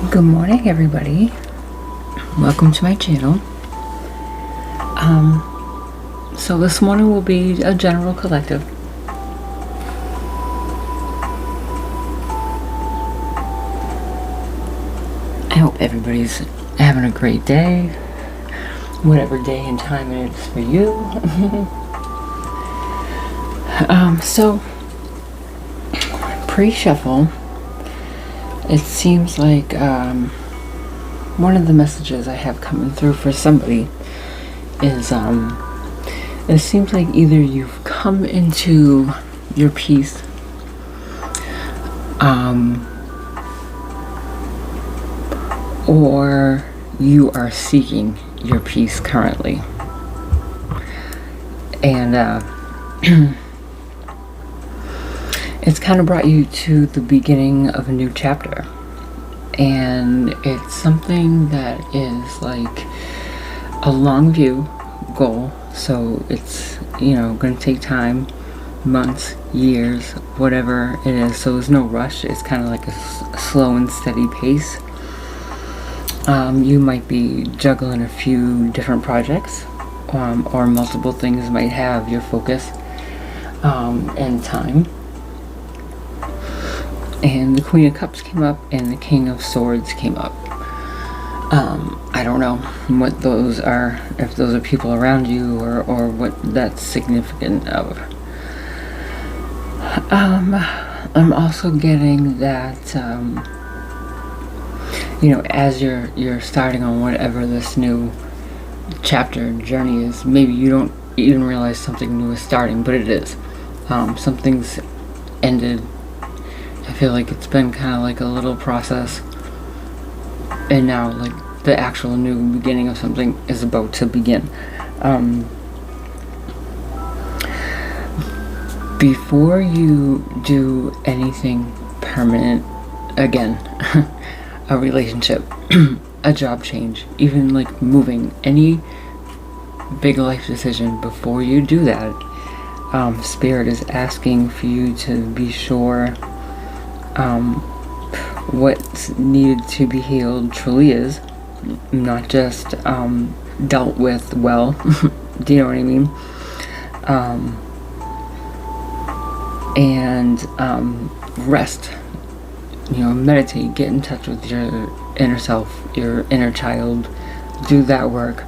Good morning, everybody. Welcome to my channel. So this morning will be a general collective. I hope everybody's having a great day, whatever day and time it is for you. So pre-shuffle, it seems like one of the messages I have coming through for somebody is it seems like either you've come into your peace or you are seeking your peace currently, and it's kind of brought you to the beginning of a new chapter. And it's something that is like a long view goal. So it's, going to take time, months, years, whatever it is. So there's no rush. It's kind of like a slow and steady pace. You might be juggling a few different projects, or multiple things might have your focus and time. And the Queen of Cups came up and the King of Swords came up. I don't know what those are, if those are people around you or what that's significant of. I'm also getting that, as you're starting on whatever this new chapter journey is, maybe you don't even realize something new is starting, but it is. Something's ended. I feel like it's been kind of like a little process, and now like the actual new beginning of something is about to begin. Before you do anything permanent, again, a relationship, a job change, even like moving, any big life decision, before you do that, Spirit is asking for you to be sure what's needed to be healed truly is, not just dealt with well. Do you know what I mean? And rest, meditate, get in touch with your inner self, your inner child, do that work,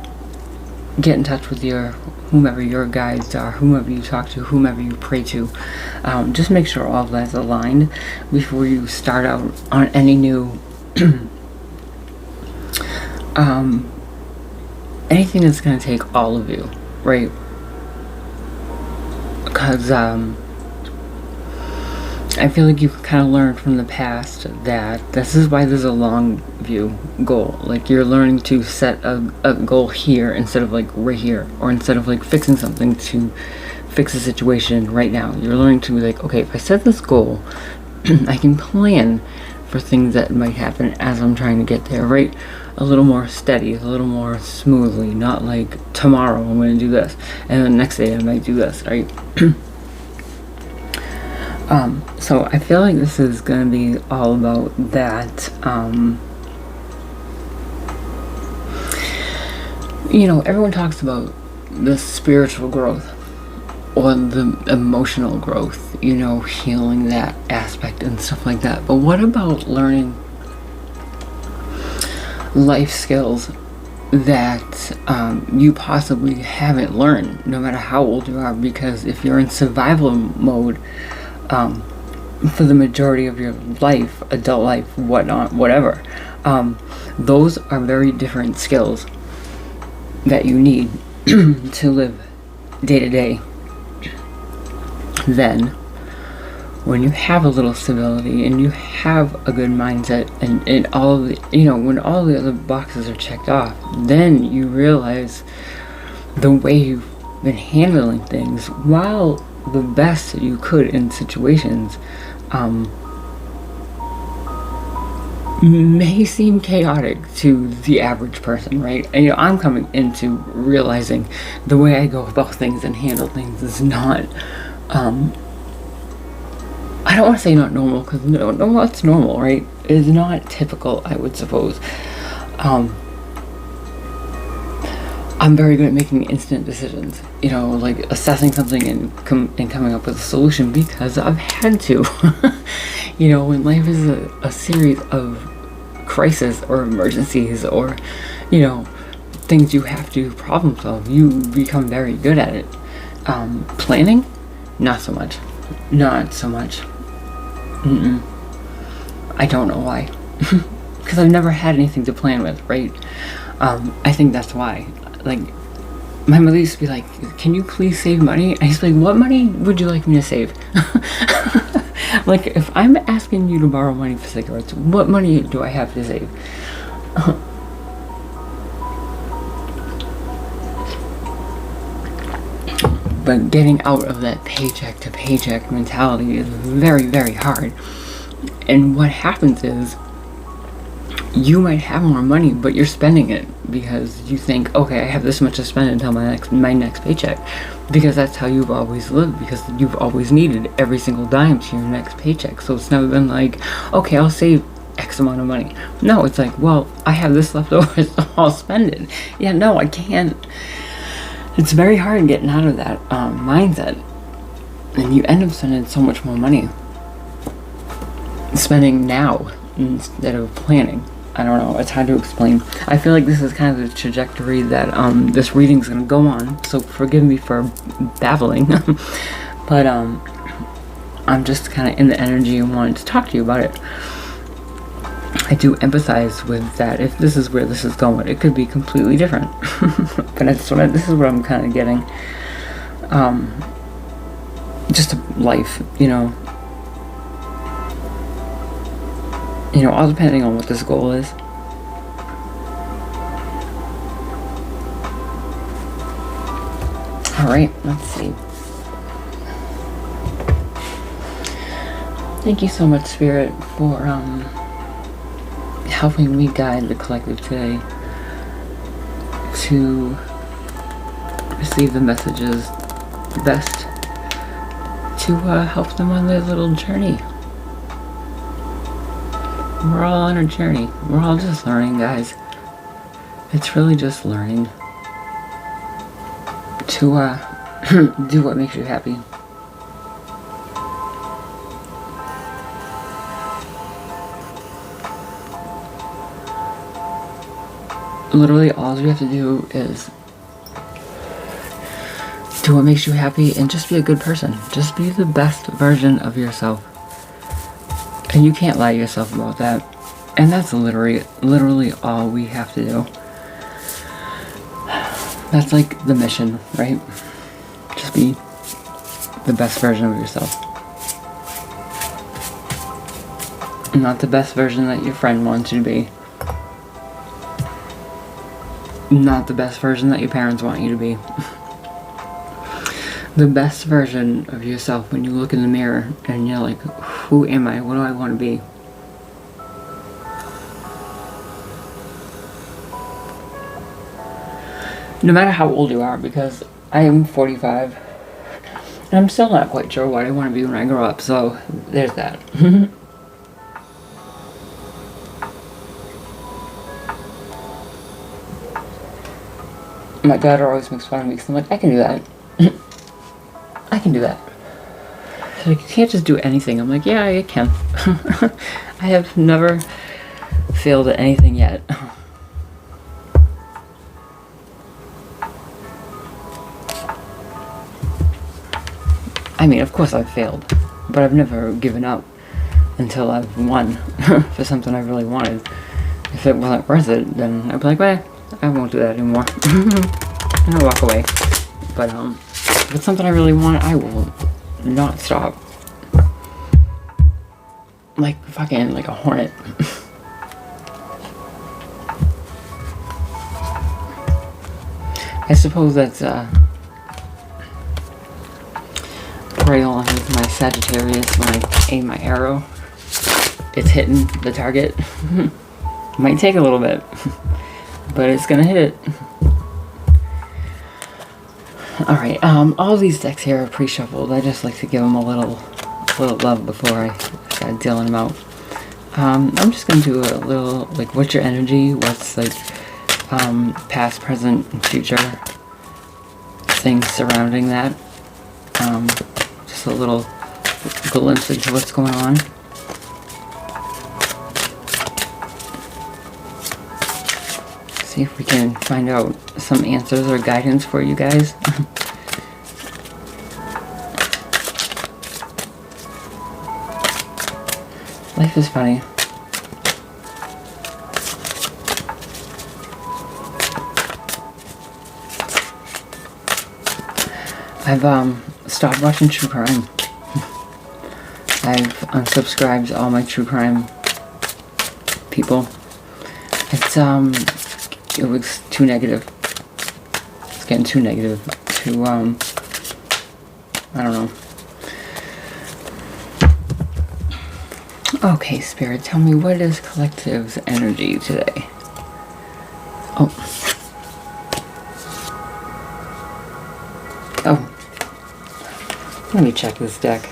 get in touch with whomever your guides are, whomever you talk to, whomever you pray to. Just make sure all of that's aligned before you start out on any new anything that's going to take all of you, right? Because I feel like you can kind of learn from the past that this is why there's a long view goal. Like, you're learning to set a goal here instead of like right here, or instead of like fixing something to fix a situation right now. You're learning to be like, okay, if I set this goal, I can plan for things that might happen as I'm trying to get there, right? A little more steady, a little more smoothly, not like tomorrow I'm going to do this and the next day I might do this, right? So I feel like this is going to be all about that. Everyone talks about the spiritual growth or the emotional growth, healing that aspect and stuff like that. But what about learning life skills that you possibly haven't learned, no matter how old you are? Because if you're in survival mode, for the majority of your life, adult life, whatnot, whatever, those are very different skills that you need to live day to day. Then, when you have a little stability and you have a good mindset and all the, when all the other boxes are checked off, then you realize the way you've been handling things, while the best you could in situations, may seem chaotic to the average person, right? And I'm coming into realizing the way I go about things and handle things is not I don't want to say not normal, because no, it's normal, right? It's not typical, I would suppose. I'm very good at making instant decisions, you know, like assessing something and coming up with a solution, because I've had to. You know, when life is a series of crises or emergencies, or, you know, things you have to problem solve, you become very good at it. Planning, not so much. I don't know why. Because I've never had anything to plan with, right? I think that's why. Like, my mother used to be like, can you please save money? I used to be like, what money would you like me to save? Like, if I'm asking you to borrow money for cigarettes, what money do I have to save? But getting out of that paycheck to paycheck mentality is very, very hard. And what happens is, you might have more money, but you're spending it because you think, okay, I have this much to spend until my next paycheck, because that's how you've always lived, because you've always needed every single dime to your next paycheck. So it's never been like, okay, I'll save X amount of money. No, it's like, well, I have this left over, so I'll spend it. Yeah, no, I can't. It's very hard getting out of that mindset, and you end up spending so much more money spending now instead of planning. I don't know, it's hard to explain. I feel like this is kind of the trajectory that this reading's gonna go on, so forgive me for babbling. But I'm just kind of in the energy and wanted to talk to you about it. I do empathize with that. If this is where this is going, it could be completely different. But this is what I'm kind of getting. Just life, you know. You know, all depending on what this goal is. Alright, let's see. Thank you so much, Spirit, for helping me guide the collective today to receive the messages best to help them on their little journey. We're all on a journey. We're all just learning, guys. It's really just learning to do what makes you happy. Literally, all you have to do is do what makes you happy and just be a good person. Just be the best version of yourself. And you can't lie to yourself about that. And that's literally all we have to do. That's like the mission, right? Just be the best version of yourself. Not the best version that your friend wants you to be. Not the best version that your parents want you to be. The best version of yourself when you look in the mirror and you're like, who am I? What do I want to be? No matter how old you are, because I am 45 and I'm still not quite sure what I want to be when I grow up, so there's that. My daughter always makes fun of me because I'm like, I can do that. I can do that. She's like, you can't just do anything. I'm like, yeah, I can. I have never failed at anything yet. I mean, of course I've failed, but I've never given up until I've won for something I really wanted. If it wasn't worth it, then I'd be like, well, I won't do that anymore. And I'll walk away. But if it's something I really want, I will not stop. Like fucking like a hornet. I suppose that's right along with my Sagittarius. When I aim my arrow, it's hitting the target. Might take a little bit, but it's gonna hit it. Alright, all these decks here are pre-shuffled. I just like to give them a little a little love before I start dealing them out. I'm just gonna do a little, like, what's your energy? What's, like, past, present, and future things surrounding that. Just a little glimpse into what's going on. See if we can find out some answers or guidance for you guys. Life is funny. I've stopped watching true crime. I've unsubscribed all my true crime people. It was too negative. It's getting too negative. Too I don't know. Okay, Spirit, tell me, what is Collective's energy today? Oh. Let me check this deck.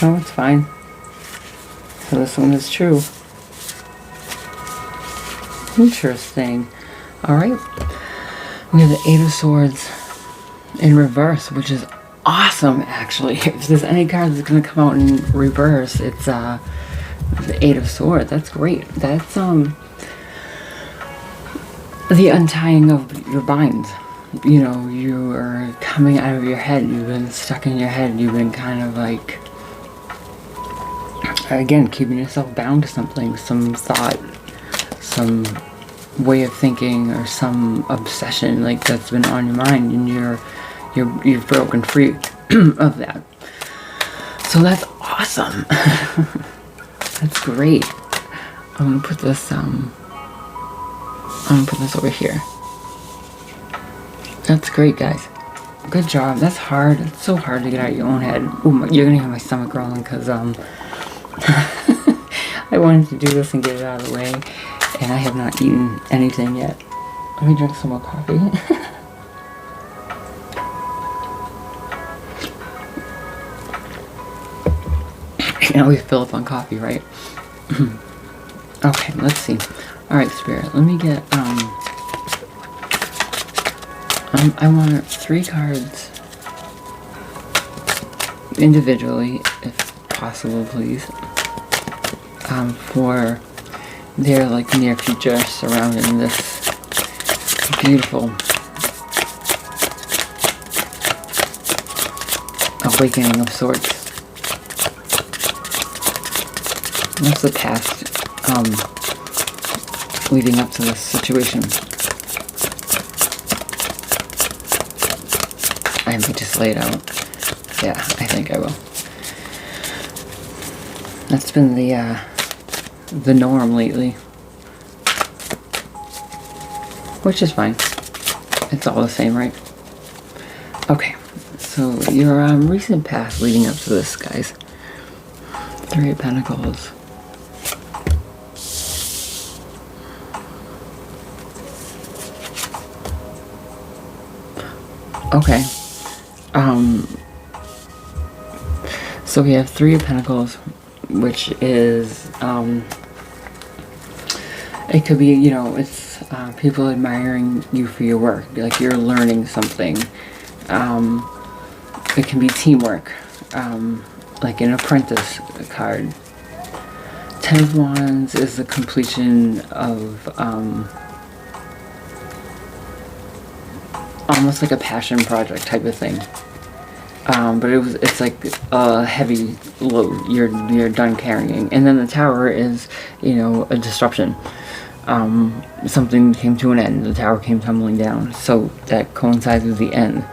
Oh, it's fine. So this one is true. Interesting. Alright. We have the Eight of Swords in reverse, which is awesome, actually. If there's any card that's going to come out in reverse, it's the Eight of Swords. That's great. That's the untying of your binds. You know, you are coming out of your head. You've been stuck in your head. You've been kind of like, again, keeping yourself bound to something, some thought, some way of thinking, or some obsession like that's been on your mind, and you've broken free of that. So that's awesome. That's great. I'm gonna put this over here. That's great, guys. Good job. That's hard. It's so hard to get out of your own head. Ooh, you're gonna hear my stomach growling because I wanted to do this and get it out of the way, and I have not eaten anything yet. Let me drink some more coffee. You know, we fill up on coffee, right? Okay, let's see. Alright, Spirit, let me get, I want 3 cards individually, if possible, please, for their, like, near future surrounding this beautiful awakening of sorts. What's the past, leading up to this situation? I may just lay it out. Yeah, I think I will. That's been the norm lately. Which is fine. It's all the same, right? Okay, so your recent past leading up to this, guys. 3 of Pentacles. Okay. So we have 3 of Pentacles, which is, it could be, you know, it's people admiring you for your work, like you're learning something. It can be teamwork, like an apprentice card. 10 of Wands is the completion of, almost like a passion project type of thing. But it's like a heavy load you're done carrying. And then the Tower is, you know, a disruption. Something came to an end. The Tower came tumbling down. So that coincides with the end.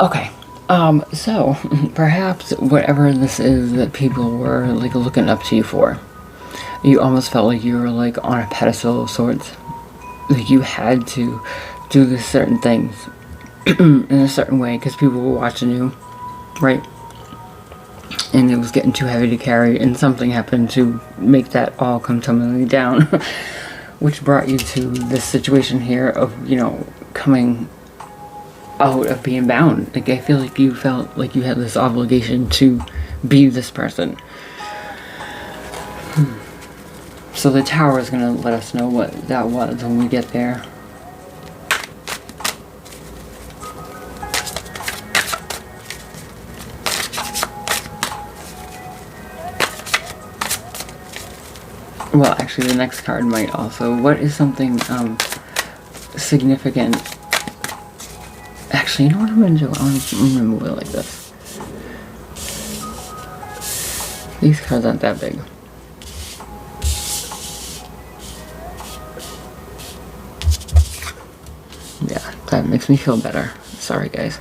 Okay. So, perhaps whatever this is that people were, like, looking up to you for, you almost felt like you were, like, on a pedestal of sorts. Like, you had to do this certain things in a certain way because people were watching you, right? and it was getting too heavy to carry, and something happened to make that all come tumbling down, which brought you to this situation here of, you know, coming out of being bound. Like, I feel like you felt like you had this obligation to be this person. So the Tower is going to let us know what that was when we get there. Well, actually, the next card might also. What is something significant? Actually, you know what I'm going to do? I'm going to move it like this. These cards aren't that big. Yeah, that makes me feel better. Sorry, guys.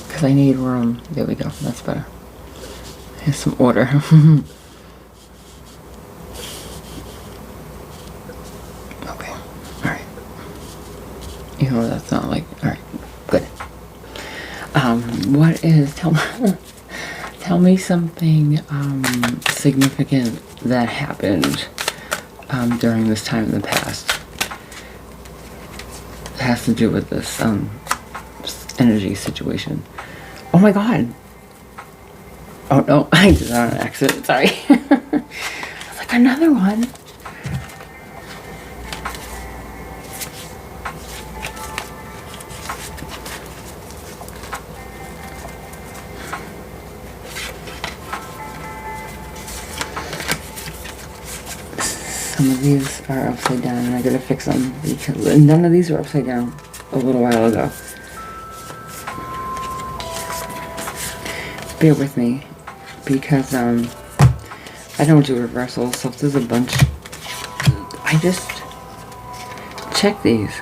Because I need room. There we go. That's better. Here's some order. Okay. Alright. You know, that's not like... Alright. Good. What is... Tell me something significant that happened during this time in the past. It has to do with this energy situation. Oh my god! Oh no, I did that on accident, sorry. I was like, another one? Some of these are upside down and I gotta fix them because none of these were upside down a little while ago. Bear with me because I don't do reversals, so if there's a bunch, I just checked these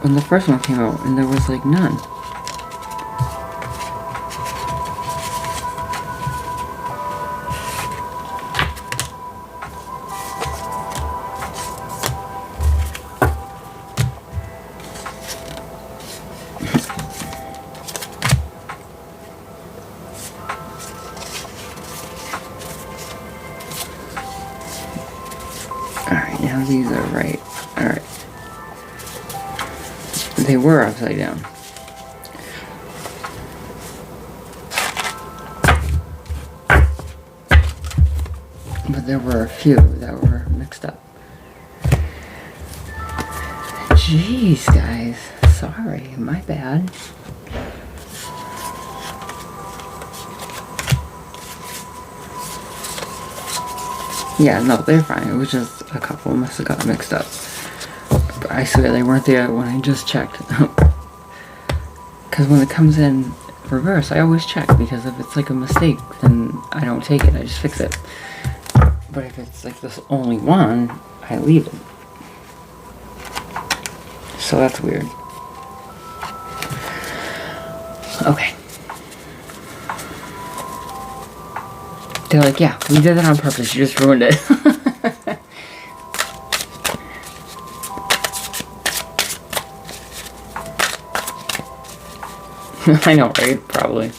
when the first one came out and there was like none. Alright, now these are right. Alright. They were upside down. But there were a few that were mixed up. Jeez, guys. Sorry, my bad. Yeah, no, they're fine. It was just a couple must have got mixed up. But I swear they weren't there when I just checked. Because when it comes in reverse, I always check. Because if it's like a mistake, then I don't take it. I just fix it. But if it's like this only one, I leave it. So that's weird. Okay. They're like, yeah, we did that on purpose. You just ruined it. I know, right? Probably.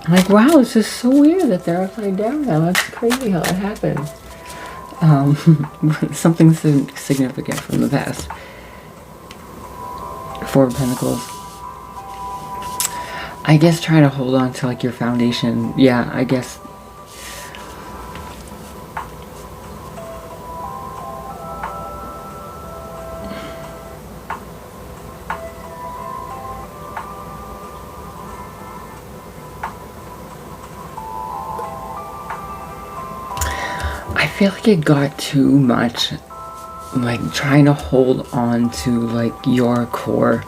I'm like, wow, it's just so weird that they're upside down now. That's crazy how that happened. Something significant from the past. Four of Pentacles. I guess try to hold on to like your foundation. Yeah, I guess. I feel like it got too much, like trying to hold on to like your core.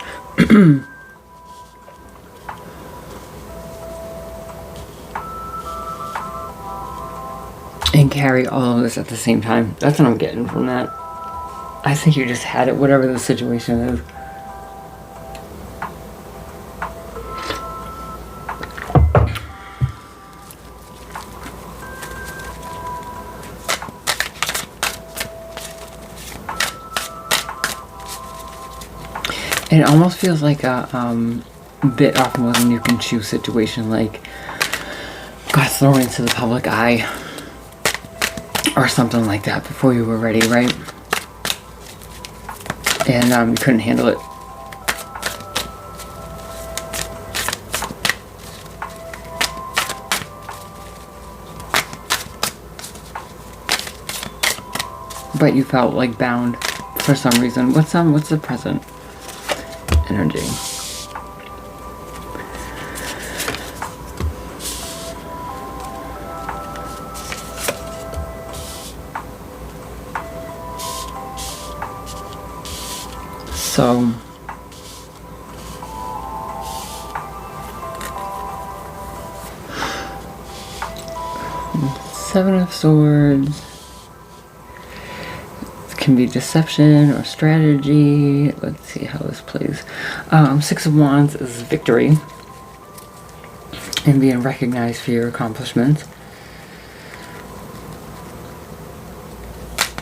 And carry all of this at the same time. That's what I'm getting from that. I think you just had it, whatever the situation is. It almost feels like a bit off more than you can chew situation, like got thrown into the public eye or something like that before you were ready, right? And you couldn't handle it. But you felt like bound for some reason. What's the present energy? So Seven of Swords can be deception or strategy. Let's see how this plays. Six of Wands is victory and being recognized for your accomplishments.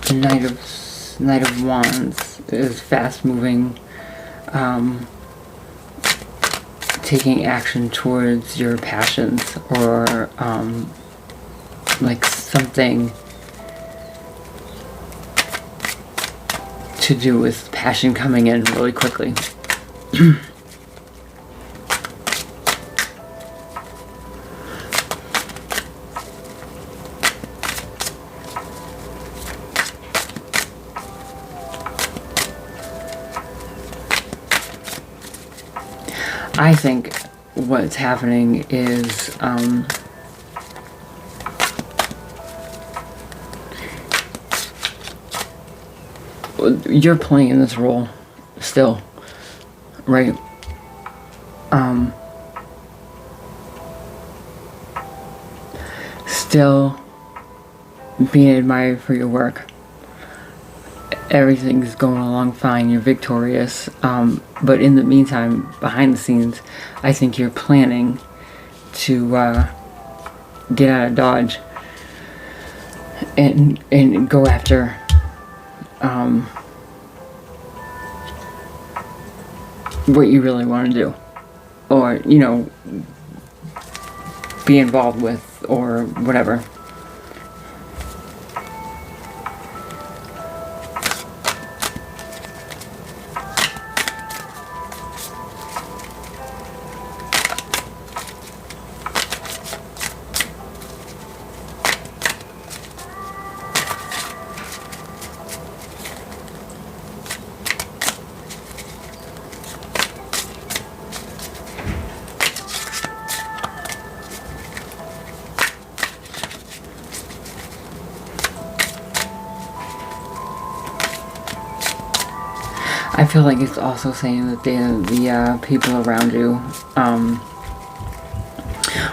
The Knight of Wands is fast moving, taking action towards your passions, or like something to do with passion coming in really quickly. I think what's happening is you're playing this role still, right? Still being admired for your work. Everything's going along fine, you're victorious, but in the meantime, behind the scenes, I think you're planning to get out of Dodge and go after what you really want to do, or, you know, be involved with, or whatever. I feel like it's also saying that the people around you,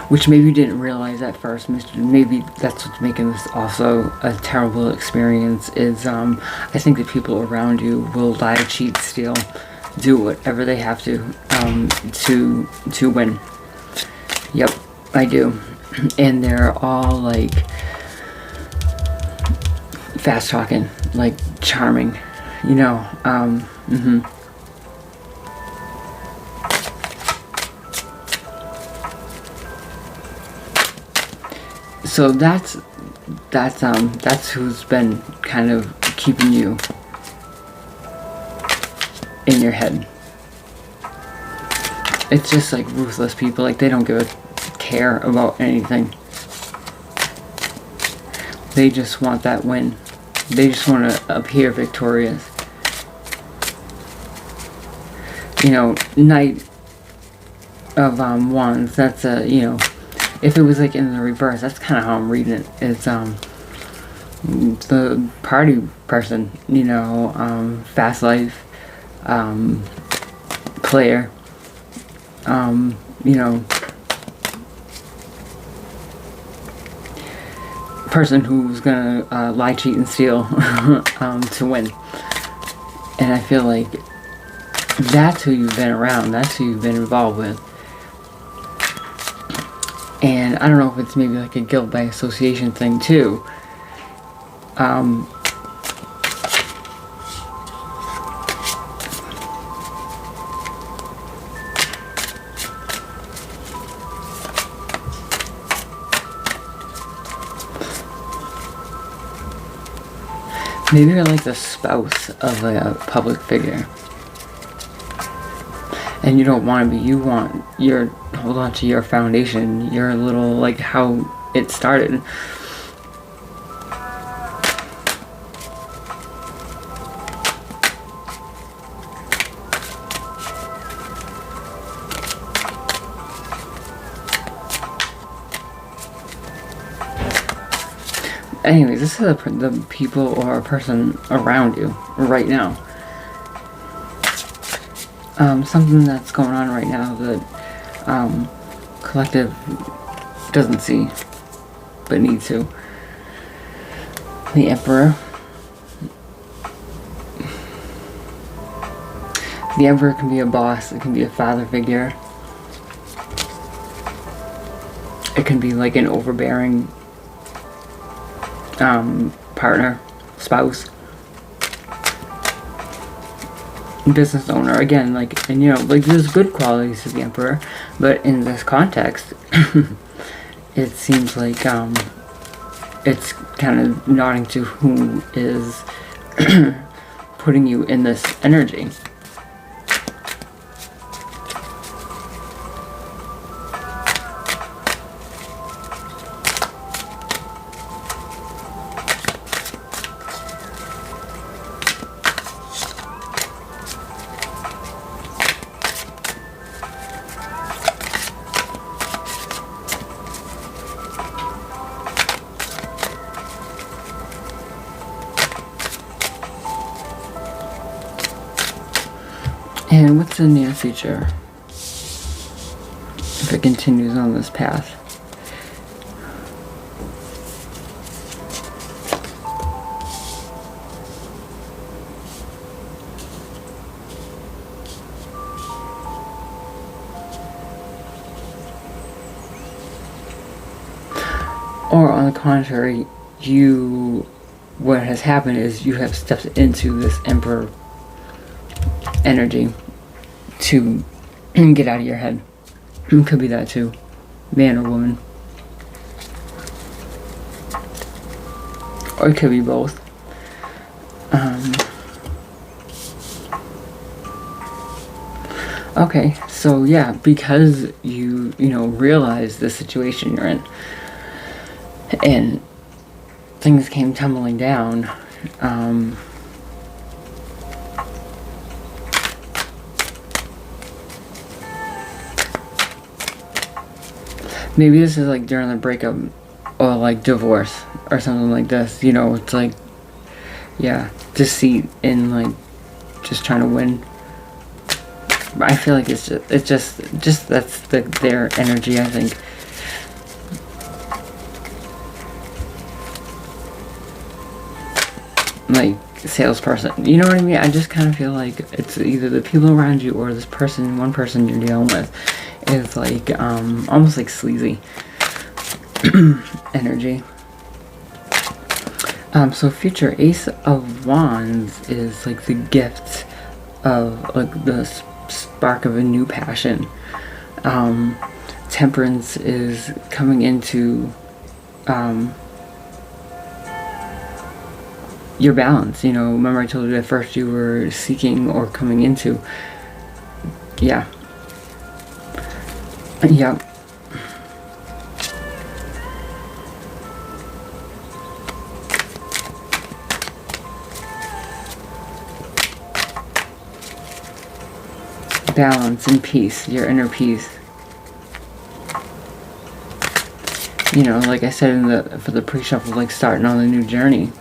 which maybe you didn't realize at first, maybe that's what's making this also a terrible experience, is I think the people around you will lie, cheat, steal, do whatever they have to win. Yep, I do. And they're all like fast talking, like charming, you know. So that's who's been kind of keeping you in your head. It's just like ruthless people, like they don't give a care about anything. They just want that win. They just want to appear victorious. You know, Knight of Wands, that's a, you know, if it was like in the reverse, that's kind of how I'm reading it. It's the party person, you know, fast life, player, you know, person who's gonna lie, cheat, and steal to win. And I feel like that's who you've been around. That's who you've been involved with. And I don't know if it's maybe like a guilt by association thing too. Maybe you're like the spouse of a public figure. And you don't want to be, you want your, hold on to your foundation, your little, like how it started. Anyways, this is the people or a person around you right now. Something that's going on right now that collective doesn't see, but needs to. The Emperor. The Emperor can be a boss, it can be a father figure. It can be like an overbearing partner, spouse, business owner. Again, like, and you know, like there's good qualities to the Emperor, but in this context, it seems like it's kind of nodding to who is putting you in this energy. And what's the near future if it continues on this path? Or on the contrary, what has happened is you have stepped into this Emperor energy to get out of your head. It could be that too, man or woman, or it could be both. Okay, so yeah, because you realize the situation you're in, and things came tumbling down. Maybe this is like during the breakup or like divorce or something like this. You know, it's like, yeah, deceit and like just trying to win. I feel like it's just that's their energy, I think. Like salesperson, you know what I mean? I just kind of feel like it's either the people around you or this person, one person you're dealing with is like almost like sleazy energy. So future Ace of Wands is like the gift of like the spark of a new passion. Temperance is coming into your balance. You know, remember I told you at first you were seeking or coming into. Yeah. Yep. Balance and peace, your inner peace. You know, like I said for the pre-shuffle, like starting on a new journey.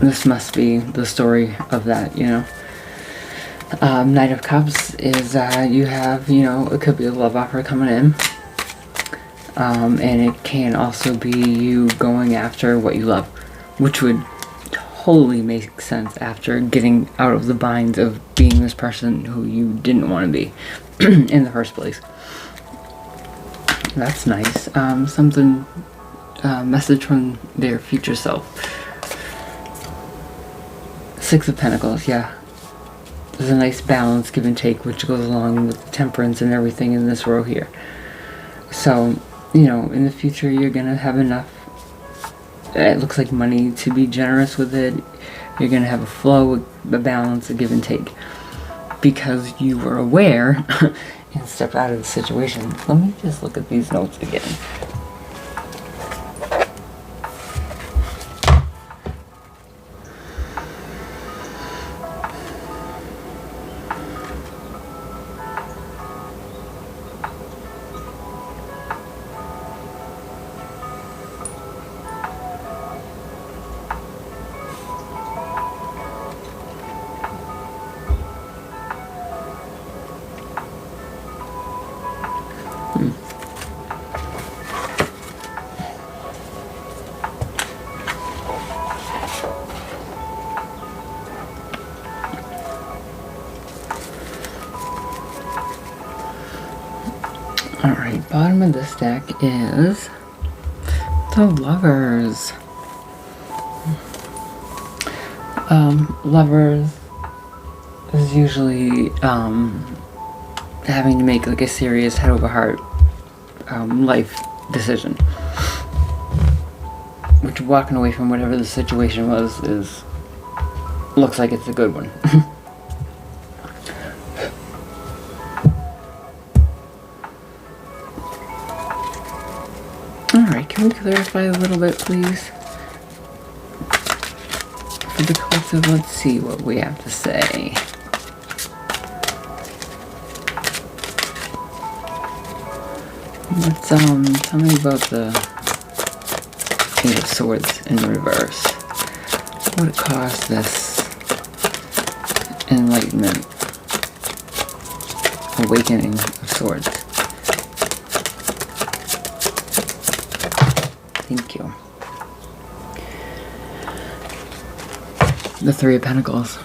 This must be the story of that, you know. Knight of Cups is you have, you know, it could be a love offer coming in. And it can also be you going after what you love, which would totally make sense after getting out of the binds of being this person who you didn't want to be in the first place. That's nice. Something, message from their future self. Six of Pentacles, yeah. There's a nice balance, give and take, which goes along with the temperance and everything in this row here. So, you know, in the future you're going to have enough it looks like money to be generous with it. You're going to have a flow, a balance, a give and take. Because you were aware and stepped out of the situation. Let me just look at these notes again. Alright, bottom of this deck is the Lovers. Lovers is usually having to make like a serious head over heart life decision. Which, walking away from whatever the situation was looks like it's a good one. Alright, can we clarify a little bit, please? For the collective, let's see what we have to say. Let's, tell me about the Eight of Swords in reverse. What would cause this enlightenment, awakening of swords? Thank you. The Three of Pentacles.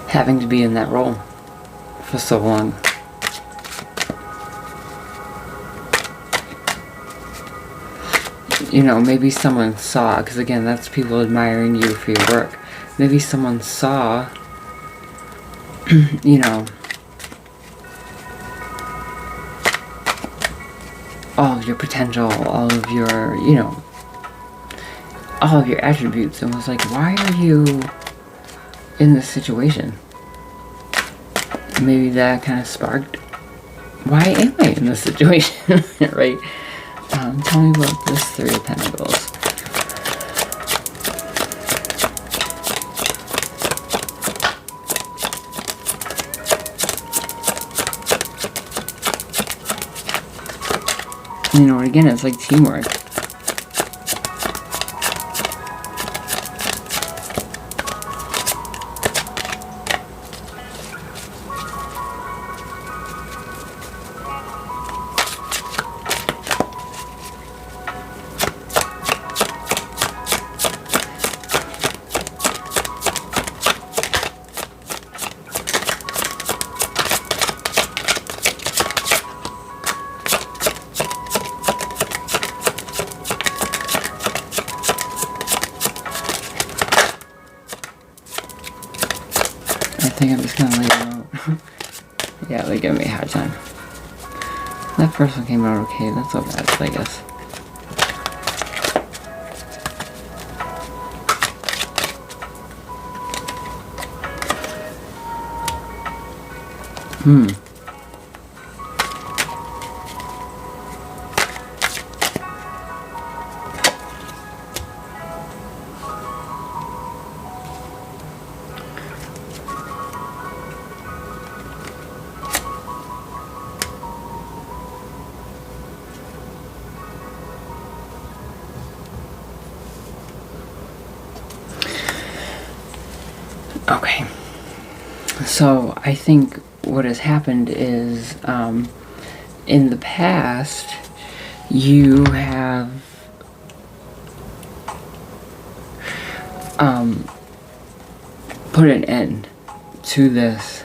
Having to be in that role for so long. You know, maybe someone saw, because again, that's people admiring you for your work. Maybe someone saw, you know, all of your potential, all of your, you know, all of your attributes, and was like, why are you in this situation? Maybe that kind of sparked, why am I in this situation? Right? Tell me about this Three of Pentacles. You know, again, it's like teamwork. I think I'm just gonna lay them out. Yeah, they give me a hard time. That first one came out okay, that's so bad, I guess. Okay, so I think what has happened is, in the past, you have put an end to this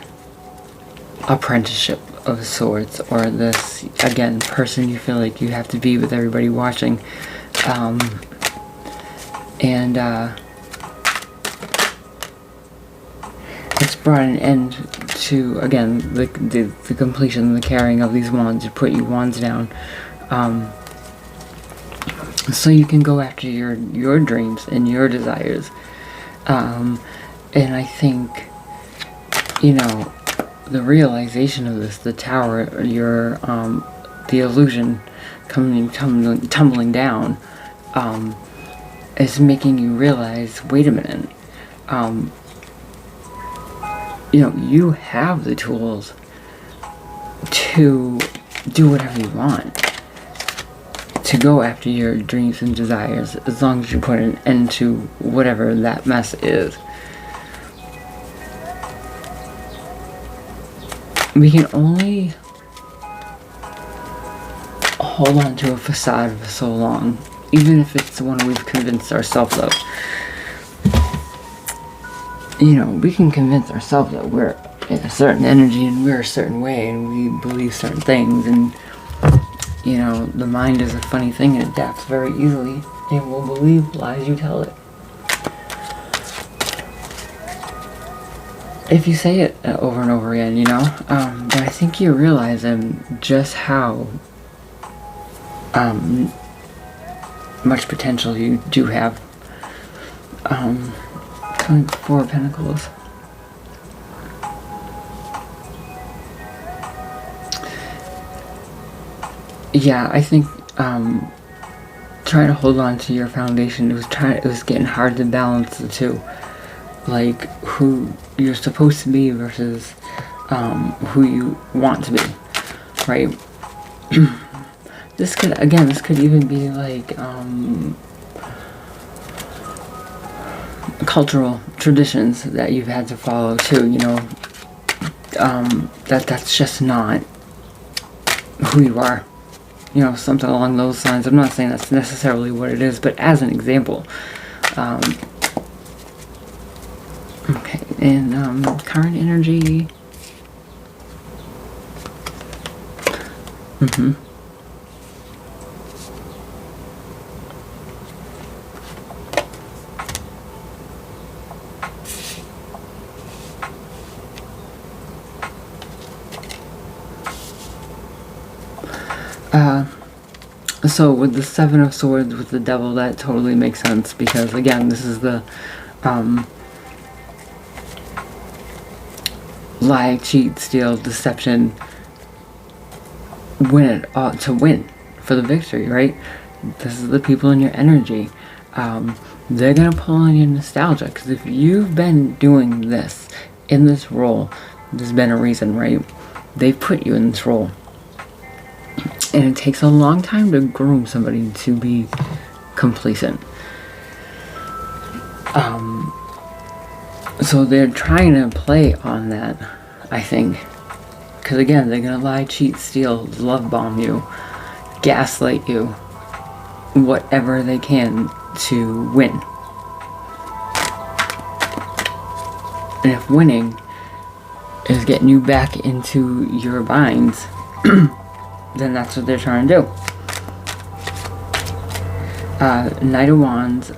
apprenticeship of sorts, or this, again, person you feel like you have to be with everybody watching, it's brought an end to, again, the completion, the carrying of these wands. You put your wands down, so you can go after your dreams and your desires. And I think, you know, the realization of this, the tower, the illusion tumbling down, is making you realize, wait a minute, you know, you have the tools to do whatever you want, to go after your dreams and desires, as long as you put an end to whatever that mess is. We can only hold on to a facade for so long, even if it's the one we've convinced ourselves of. You know, we can convince ourselves that we're in a certain energy and we're a certain way and we believe certain things, and, you know, the mind is a funny thing, it adapts very easily and will believe lies you tell it. If you say it over and over again, you know, but I think you realize just how much potential you do have. Four of Pentacles. Yeah, I think trying to hold on to your foundation, it was getting hard to balance the two, like who you're supposed to be versus who you want to be, right? This could even be like cultural traditions that you've had to follow too, you know, that's just not who you are, you know, something along those lines. I'm not saying that's necessarily what it is, but as an example. Okay, and current energy. So with the Seven of Swords with the Devil, that totally makes sense, because again, this is the lie, cheat, steal, deception, win it to win for the victory, right? This is the people in your energy. They're gonna pull on your nostalgia, because if you've been doing this in this role, there's been a reason, right? They've put you in this role. And it takes a long time to groom somebody to be complacent. So they're trying to play on that, I think. Because again, they're going to lie, cheat, steal, love bomb you, gaslight you, whatever they can to win. And if winning is getting you back into your binds, then that's what they're trying to do. Knight of Wands.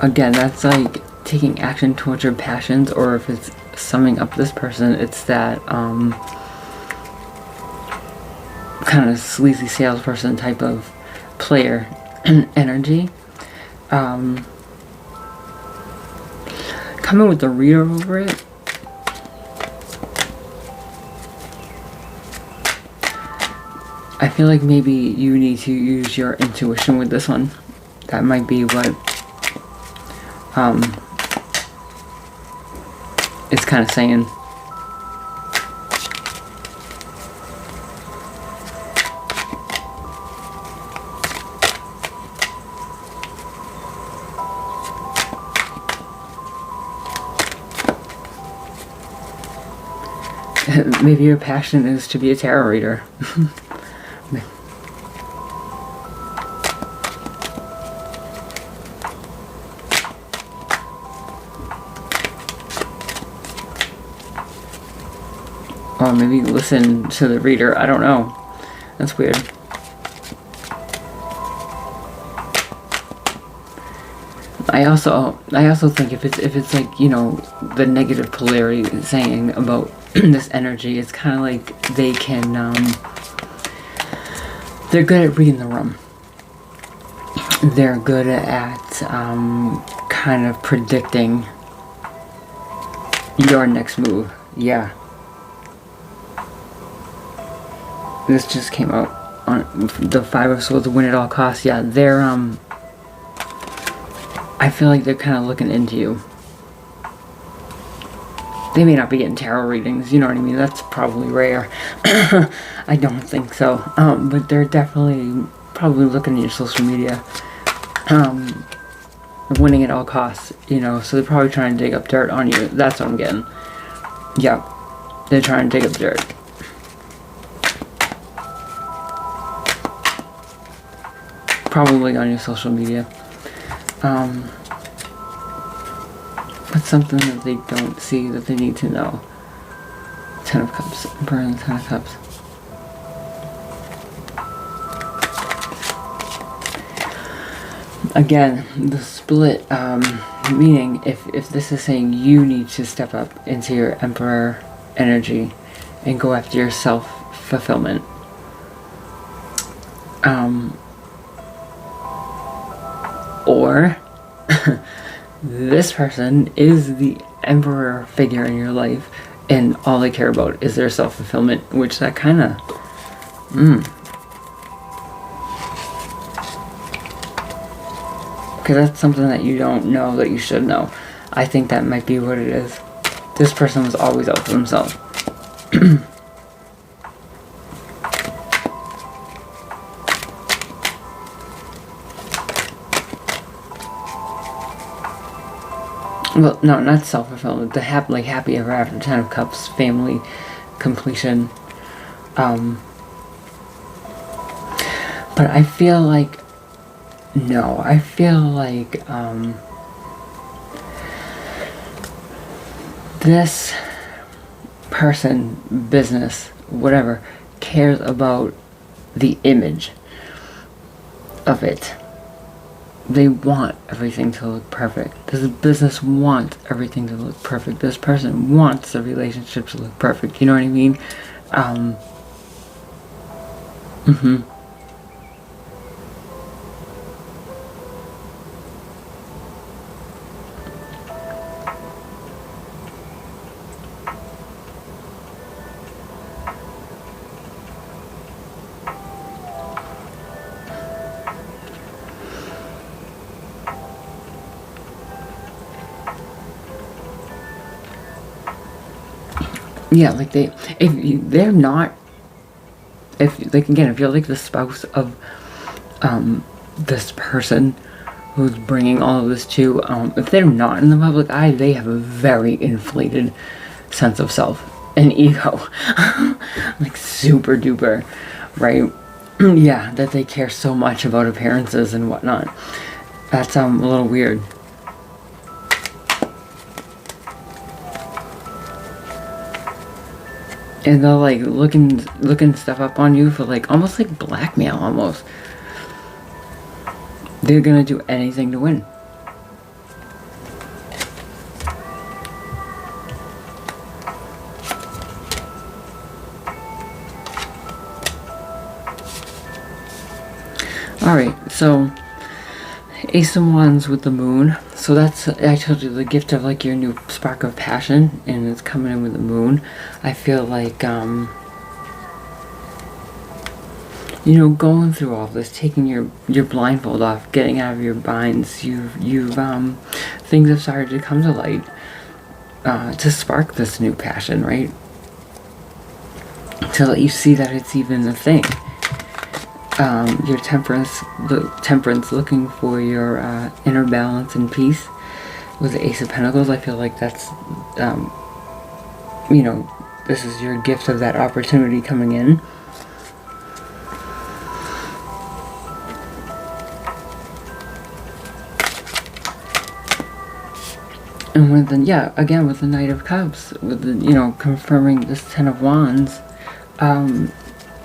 Again, that's like taking action towards your passions, or if it's summing up this person, it's that kind of sleazy salesperson type of player energy. Coming with the reader over it. I feel like maybe you need to use your intuition with this one. That might be what it's kind of saying. Maybe your passion is to be a tarot reader. Or maybe listen to the reader. I don't know. That's weird. I also think if it's like, you know, the negative polarity saying about this energy, it's kind of like they can they're good at reading the room. They're good at kind of predicting your next move. Yeah. This just came out on the Five of Swords, win at all costs. Yeah, they're I feel like they're kind of looking into you. They may not be getting tarot readings, you know what I mean? That's probably rare. I don't think so. But they're definitely probably looking at your social media. Winning at all costs, you know, so they're probably trying to dig up dirt on you. That's what I'm getting. Yeah, they're trying to dig up dirt. Probably on your social media. But something that they don't see that they need to know. Ten of Cups, burn the Ten of Cups. Again, the split, meaning if this is saying you need to step up into your Emperor energy and go after your self-fulfillment. Or this person is the Emperor figure in your life and all they care about is their self-fulfillment, which that kind of because that's something that you don't know that you should know. I think that might be what it is. This person was always out for themselves. Well, no, not self-fulfillment. The happy ever after, Ten of Cups, family, completion. But I feel like, no, I feel like, this person, business, whatever, cares about the image of it. They want everything to look perfect. This business wants everything to look perfect. This person wants the relationship to look perfect. You know what I mean? Yeah, like they're not, if like again, if you're like the spouse of this person who's bringing all of this to, if they're not in the public eye, they have a very inflated sense of self and ego, like super duper, right? Yeah, that they care so much about appearances and whatnot. That's a little weird. And they'll like looking stuff up on you for like almost like blackmail almost. They're gonna do anything to win. Alright, so Ace of Wands with the Moon. So that's, I told you, the gift of like your new spark of passion, and it's coming in with the Moon. I feel like, you know, going through all this, taking your blindfold off, getting out of your binds, you've things have started to come to light, to spark this new passion, right? To let you see that it's even a thing. Your temperance, looking for your inner balance and peace with the Ace of Pentacles. I feel like that's, you know, this is your gift of that opportunity coming in. And with the, yeah, again with the Knight of Cups, with the, you know, confirming this Ten of Wands,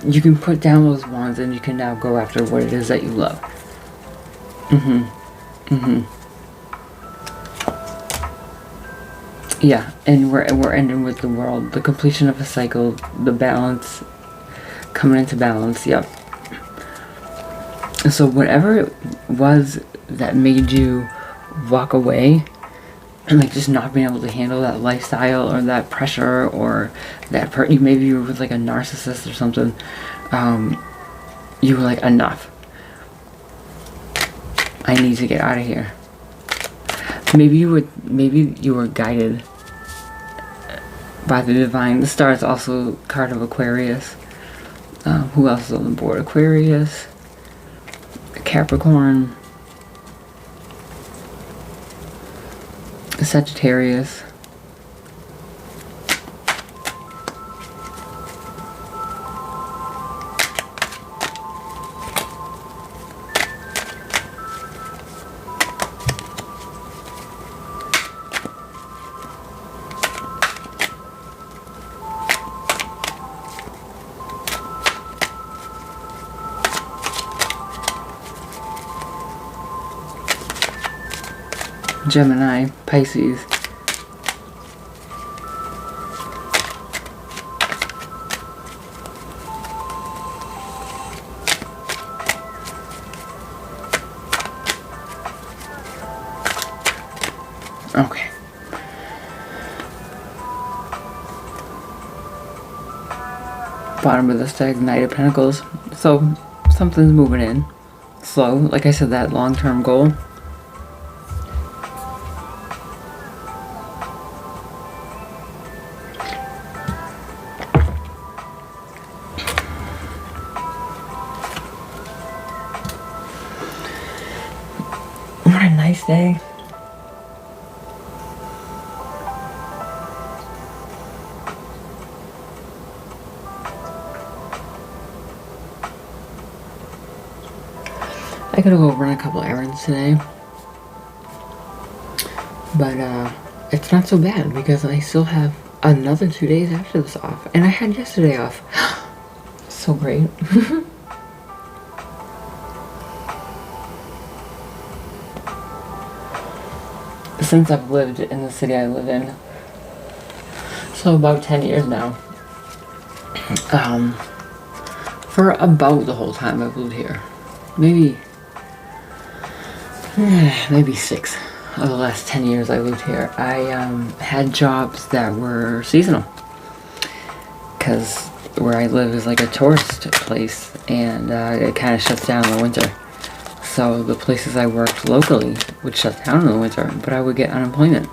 you can put down those wands and you can now go after what it is that you love. Yeah, and we're ending with the world, the completion of a cycle, the balance, coming into balance. Yep. So whatever it was that made you walk away, and like just not being able to handle that lifestyle or that pressure or that maybe you were with like a narcissist or something, you were like, enough. I need to get out of here. Maybe you were guided by the divine. The star is also a card of Aquarius. Who else is on the board? Aquarius, Capricorn, Sagittarius. Gemini, Pisces. Okay. Bottom of the deck, Knight of Pentacles. So something's moving in. Slow. Like I said, that long-term goal. What a nice day. I gotta go run a couple errands today, but it's not so bad because I still have another 2 days after this off, and I had yesterday off. So great. Since I've lived in the city I live in, so about 10 years now, for about the whole time I've lived here, maybe 6 of the last 10 years I lived here, I had jobs that were seasonal, because where I live is like a tourist place, and it kind of shuts down in the winter. So the places I worked locally would shut down in the winter, but I would get unemployment.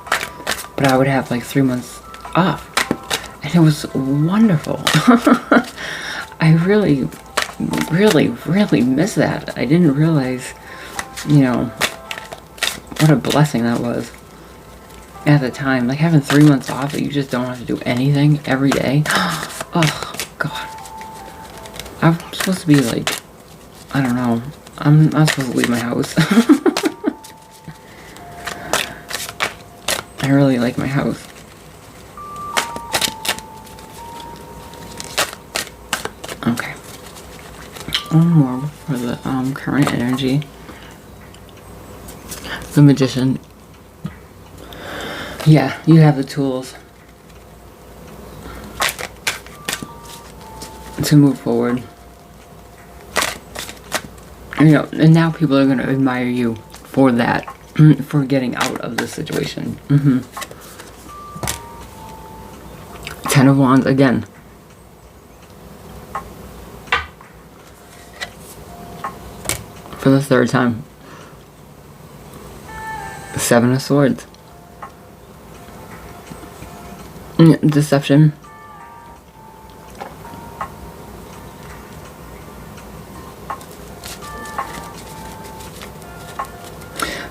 But I would have like 3 months off, and it was wonderful. I really, really, really miss that. I didn't realize, what a blessing that was at the time. Like having 3 months off that you just don't have to do anything every day. Oh, God. I'm supposed to be like, I don't know. I'm not supposed to leave my house. I really like my house. Okay. One more for the current energy. The Magician. Yeah, you have the tools to move forward. And now people are going to admire you for that, for getting out of this situation. 10 of Wands again. For the third time. 7 of Swords. Deception.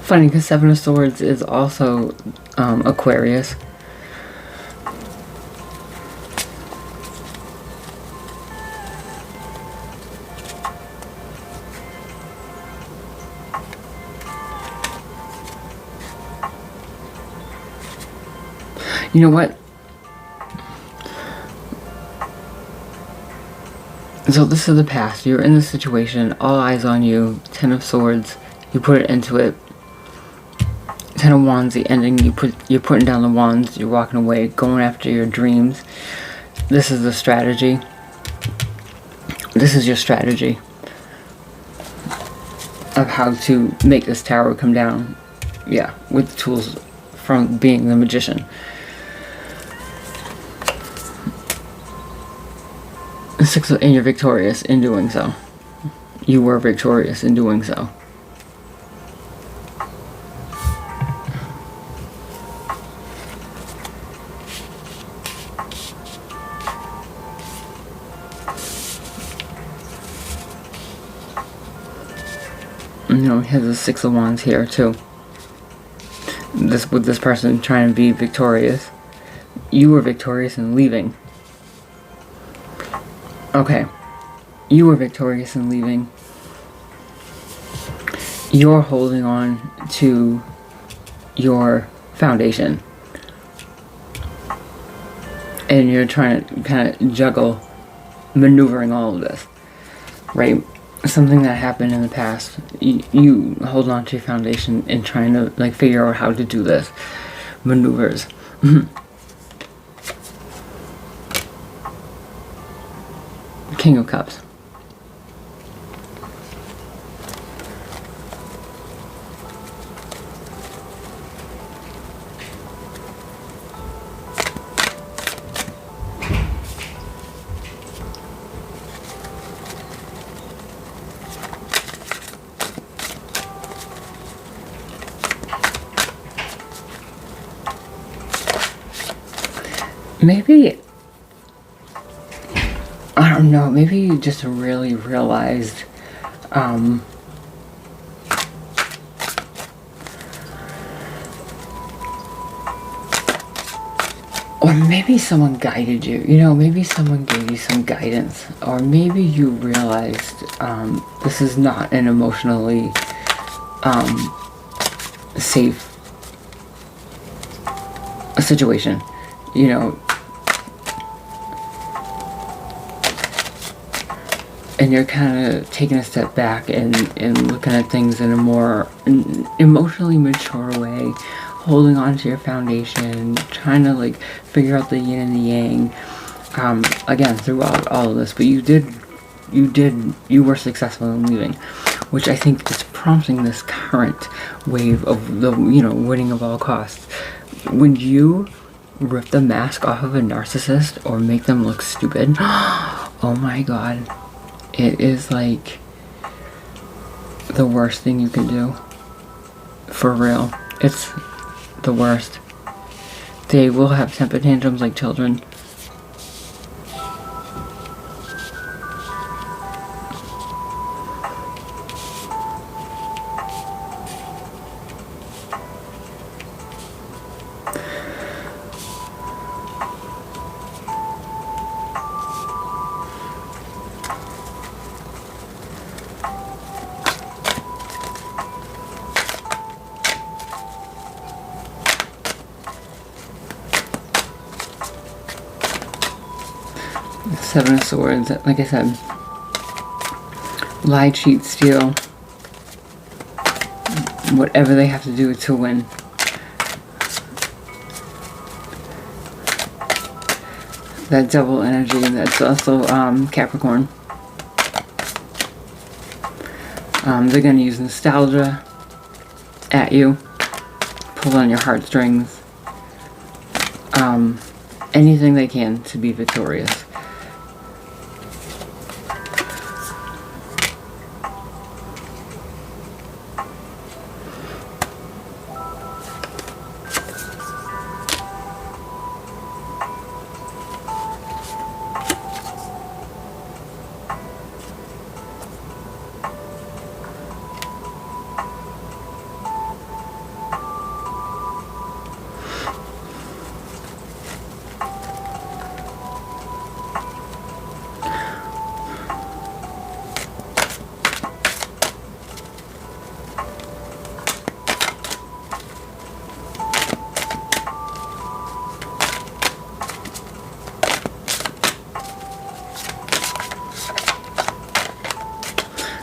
Funny, because 7 of Swords is also Aquarius. You know what? So this is the past. You're in this situation. All eyes on you. 10 of Swords. You put it into it. Ten of Wands, the ending. You're putting down the wands. You're walking away, going after your dreams. This is the strategy. This is your strategy of how to make this tower come down. Yeah, with the tools from being the magician. And you're victorious in doing so. You were victorious in doing so. You know, he has the Six of Wands here too. With this person trying to be victorious. You were victorious in leaving. Okay. You were victorious in leaving. You're holding on to your foundation. And you're trying to kind of juggle, maneuvering all of this. Right? Something that happened in the past. You hold on to your foundation and trying to like figure out how to do this. Maneuvers. King of Cups. Maybe, I don't know, maybe you just really realized, or maybe someone guided you, you know, maybe someone gave you some guidance, or maybe you realized, this is not an emotionally, safe situation, you know. And you're kind of taking a step back and looking at things in a more emotionally mature way, holding on to your foundation, trying to like figure out the yin and the yang, again, throughout all of this. But you were successful in leaving, which I think is prompting this current wave of the, you know, winning of all costs. When you rip the mask off of a narcissist or make them look stupid, oh my god. It is like the worst thing you can do. For real. It's the worst. They will have temper tantrums like children. Seven of Swords, like I said, lie, cheat, steal, whatever they have to do to win. That double energy, that's also Capricorn. They're going to use nostalgia at you, pull on your heartstrings, anything they can to be victorious.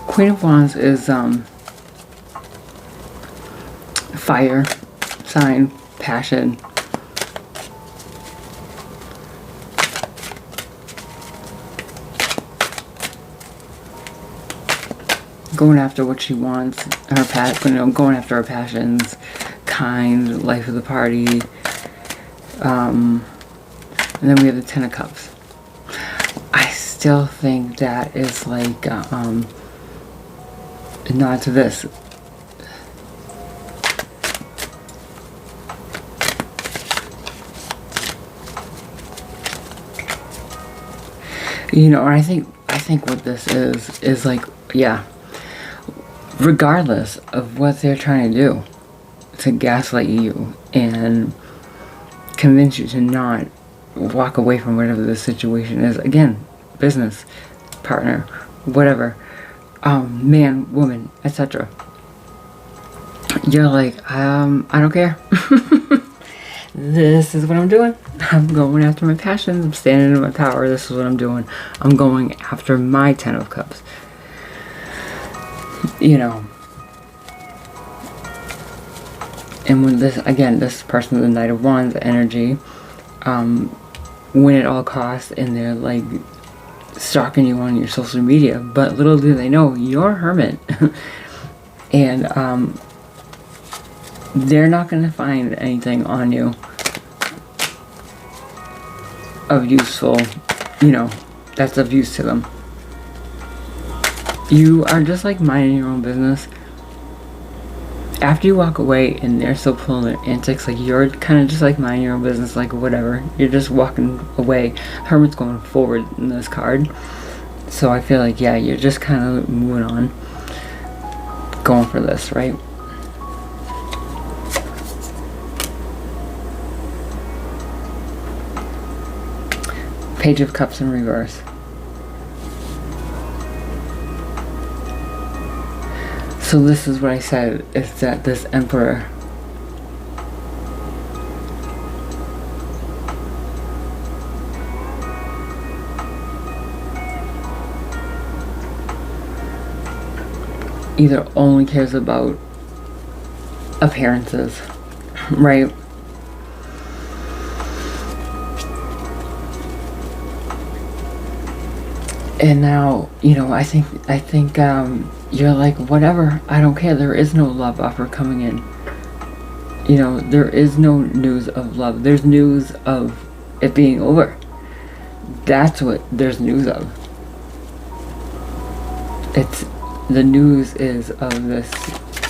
Queen of Wands is fire, sign, passion. Going after what she wants, going after her passions, kind, life of the party. And then we have the Ten of Cups. I still think that is like a nod to this. You know, I think what this is like, yeah, regardless of what they're trying to do, to gaslight you and convince you to not walk away from whatever the situation is. Again, business, partner, whatever, man, woman, etc. You're like, I don't care. This is what I'm doing. I'm going after my passions. I'm standing in my power. This is what I'm doing. I'm going after my Ten of Cups. You know. And when this person, the Knight of Wands energy, win at all costs, and they're like stalking you on your social media, but little do they know you're a hermit. And they're not going to find anything on you of useful, you know, that's of use to them. You are just like minding your own business. After you walk away and they're still pulling their antics, like you're kind of just like minding your own business, like whatever. You're just walking away. Hermit's going forward in this card. So I feel like, yeah, you're just kind of moving on. Going for this, right? Page of Cups in reverse. So this is what I said, is that this Emperor either only cares about appearances, right? And now, you know, I think you're like, whatever, I don't care. There is no love offer coming in. You know, there is no news of love. There's news of it being over. That's what there's news of. The news is of this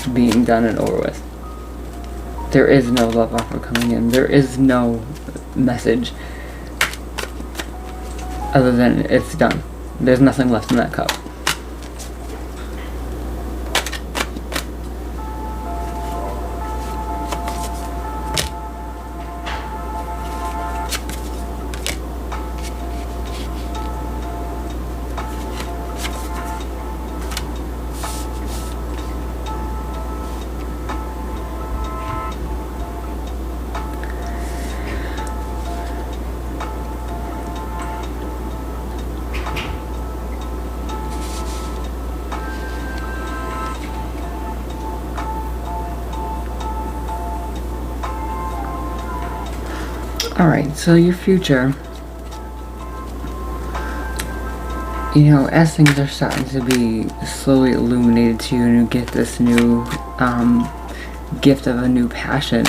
being done and over with. There is no love offer coming in. There is no message other than it's done. There's nothing left in that cup. Alright, so your future, you know, as things are starting to be slowly illuminated to you and you get this new gift of a new passion,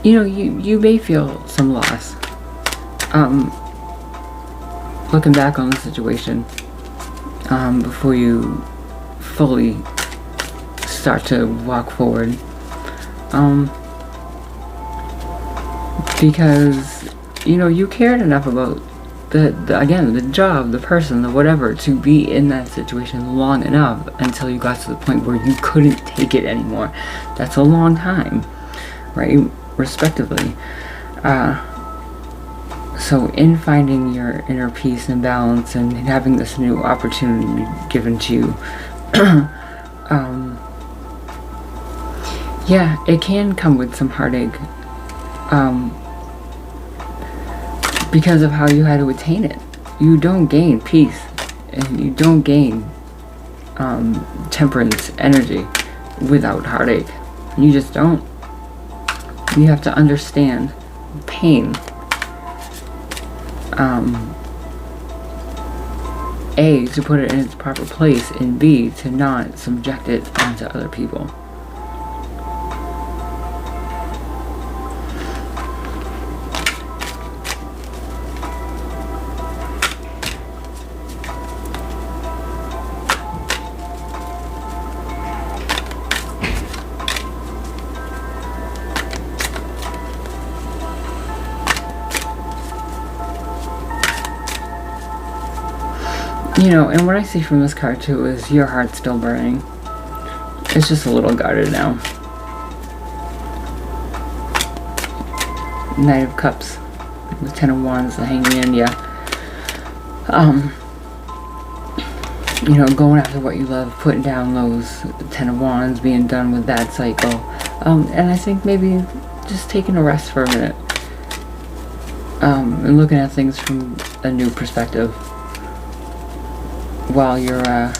you know, you may feel some loss looking back on the situation before you fully start to walk forward. Because, you know, you cared enough about the job, the person, the whatever, to be in that situation long enough until you got to the point where you couldn't take it anymore. That's a long time, right? Respectively. So in finding your inner peace and balance and having this new opportunity given to you, yeah, it can come with some heartache, because of how you had to attain it. You don't gain peace, and you don't gain temperance energy without heartache. You just don't. You have to understand pain. A, to put it in its proper place, and B, to not subject it onto other people. You know, and what I see from this card too is your heart's still burning. It's just a little guarded now. Knight of Cups with Ten of Wands, the Hangman, yeah. You know, going after what you love, putting down those Ten of Wands, being done with that cycle. And I think maybe just taking a rest for a minute. And looking at things from a new perspective while you're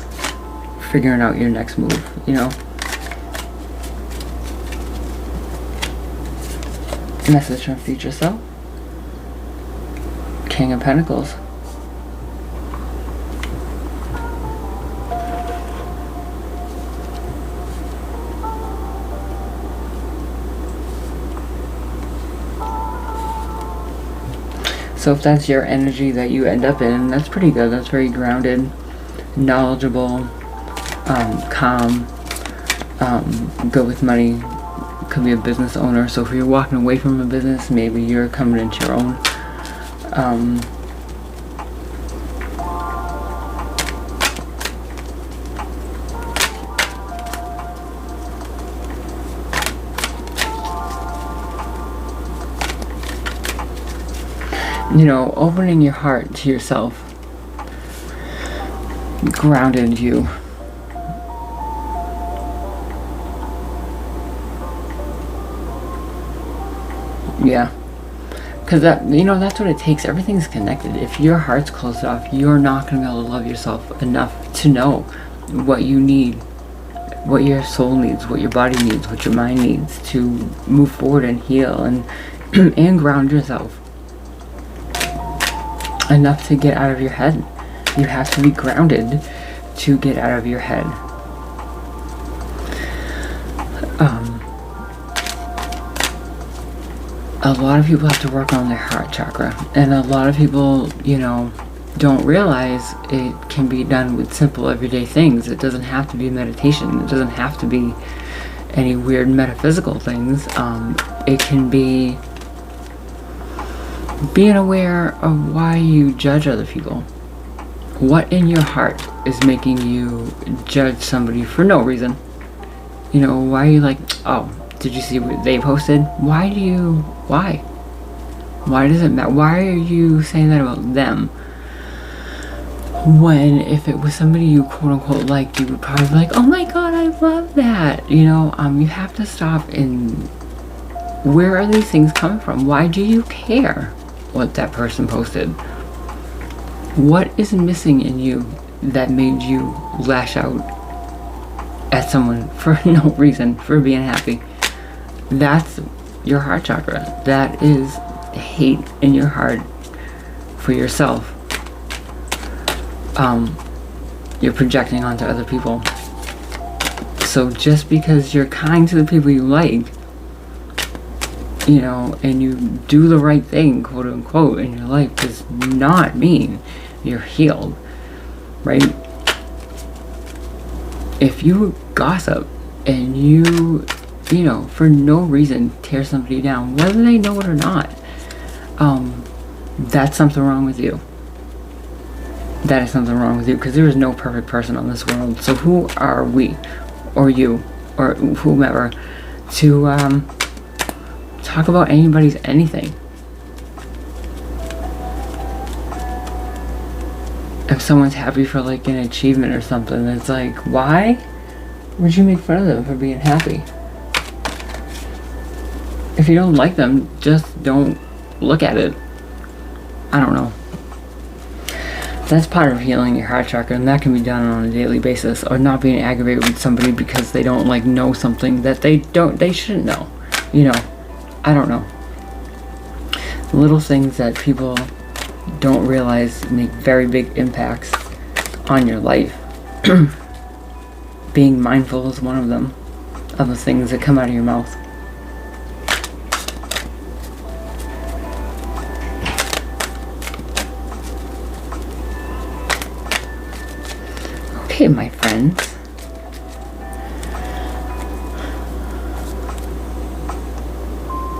figuring out your next move, you know. Message from future self. King of Pentacles. So if that's your energy that you end up in, that's pretty good. That's very grounded, knowledgeable, calm, good with money. Could be a business owner. So if you're walking away from a business, maybe you're coming into your own. You know, opening your heart to yourself grounded you. Yeah, because that, you know, that's what it takes. Everything's connected. If your heart's closed off, you're not going to be able to love yourself enough to know what you need, what your soul needs, what your body needs, what your mind needs to move forward and heal and and ground yourself enough to get out of your head. You have to be grounded to get out of your head. A lot of people have to work on their heart chakra, and a lot of people, you know, don't realize it can be done with simple everyday things. It doesn't have to be meditation. It doesn't have to be any weird metaphysical things. It can be being aware of why you judge other people. What in your heart is making you judge somebody for no reason? You know, why are you like, oh, did you see what they posted? Why does it matter? Why are you saying that about them? When if it was somebody you quote unquote liked, you would probably be like, oh my god, I love that. You know, you have to stop and where are these things coming from? Why do you care what that person posted? What is missing in you that made you lash out at someone for no reason, for being happy? That's your heart chakra. That is hate in your heart for yourself. You're projecting onto other people. So just because you're kind to the people you like, you know, and you do the right thing, quote unquote, in your life, does not mean you're healed, right? If you gossip and you know, for no reason tear somebody down, whether they know it or not, that's something wrong with you. That is something wrong with you, because there is no perfect person on this world. So who are we, or you, or whomever, to talk about anybody's anything? If someone's happy for like an achievement or something, it's like, why would you make fun of them for being happy? If you don't like them, just don't look at it. I don't know. That's part of healing your heart chakra, and that can be done on a daily basis. Or not being aggravated with somebody because they don't like know something that they shouldn't know. You know, I don't know. Little things that people don't realize make very big impacts on your life. Being mindful is one of them, of the things that come out of your mouth. Okay, my friends.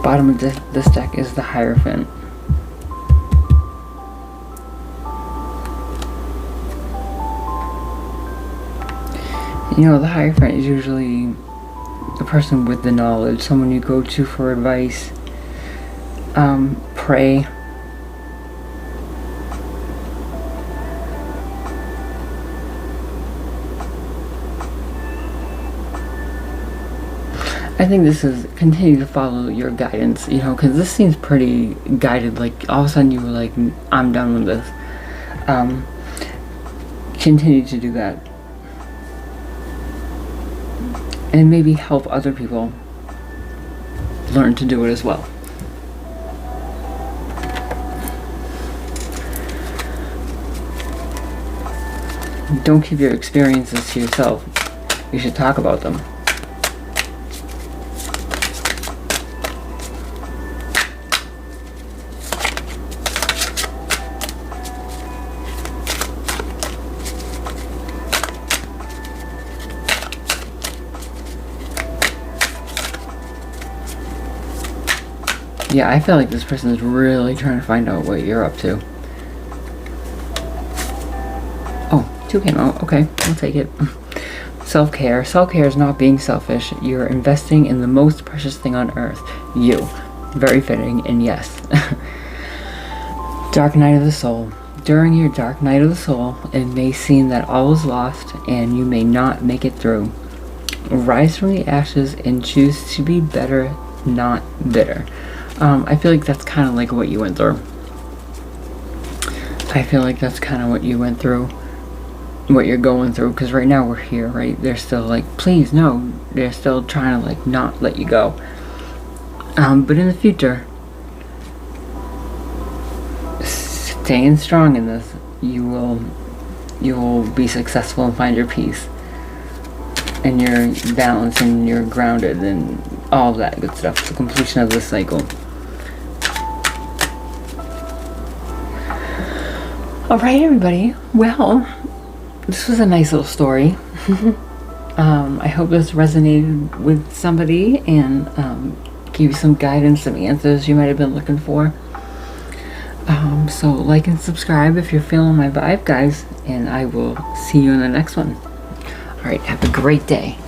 Bottom of this deck is the Hierophant. You know, the Hierophant is usually the person with the knowledge, someone you go to for advice, pray. I think this is continue to follow your guidance, you know, because this seems pretty guided. Like all of a sudden you were like, I'm done with this. Continue to do that, and maybe help other people learn to do it as well. Don't keep your experiences to yourself. You should talk about them. Yeah, I feel like this person is really trying to find out what you're up to. Oh, 2 came out. Okay, I'll take it. Self-care. Self-care is not being selfish. You're investing in the most precious thing on earth. You. Very fitting, and yes. Dark night of the soul. During your dark night of the soul, it may seem that all is lost and you may not make it through. Rise from the ashes and choose to be better, not bitter. I feel like that's kind of like what you went through. I feel like that's kind of what you went through, what you're going through, because right now we're here, right? They're still like, please, no. They're still trying to like not let you go. But in the future, staying strong in this, you will be successful and find your peace. And you're balanced and you're grounded and all of that good stuff. The completion of this cycle. Alright, everybody. Well, this was a nice little story. I hope this resonated with somebody and gave you some guidance, some answers you might have been looking for. So like and subscribe if you're feeling my vibe, guys. And I will see you in the next one. Alright, have a great day.